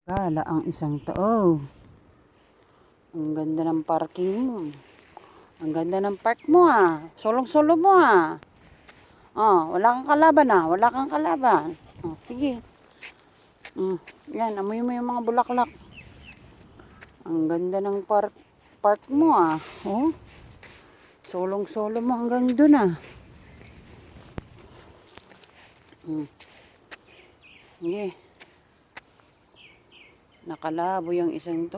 Kala ang isang tao. Ang ganda ng parking mo. Ang ganda ng park mo Solong-solo mo Oh, wala kang kalaban Wala kang kalaban. Oh, sige. Yan, amoy mo yung mga bulaklak. Ang ganda ng park mo Oh. Solong-solo mo hanggang dun Sige. Nakalabo yung isang to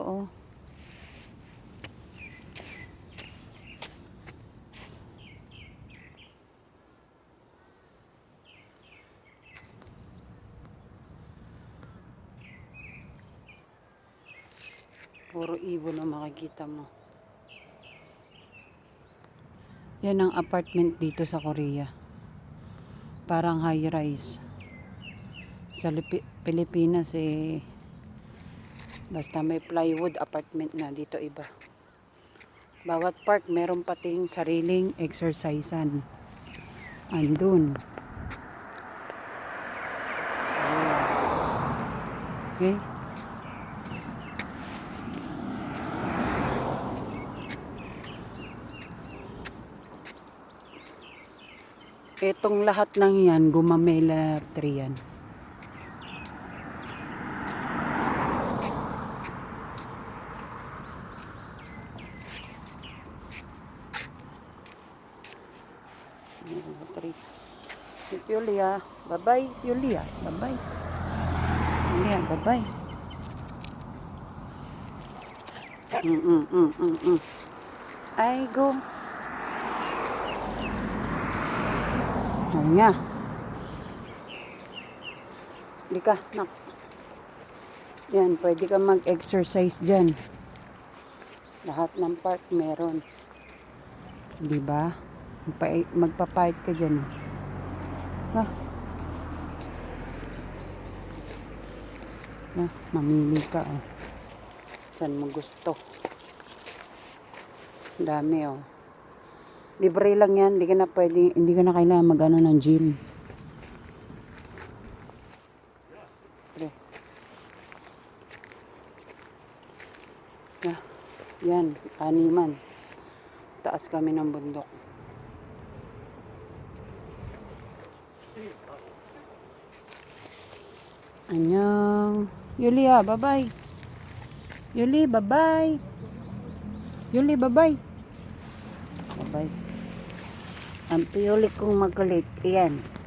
Puro ibon na makikita mo. Yan ang apartment dito sa Korea. Parang high rise. Sa Pilipinas basta may plywood apartment na, dito iba. Bawat park meron pating sariling exercisean. Andun. Okay. Itong lahat ng yan, gumamela tree yan. Yulia, bye-bye. Yulia, bye-bye. Yulia, bye-bye. Ay, go. Ay nga. Hindi ka, nak. Yan, pwede ka mag-exercise dyan. Lahat ng park meron. Diba? Magpapahit ka dyan. Mamili ka saan mo gusto. Dami libre lang yan, hindi ka na kailangan mag-ano ng gym. Yan, animan. Taas kami ng bundok. Annyeong. Yulia, bye-bye. Yuli, bye-bye. Yuli, bye-bye. Bye-bye. Ang piyuli kong magulit. Iyan.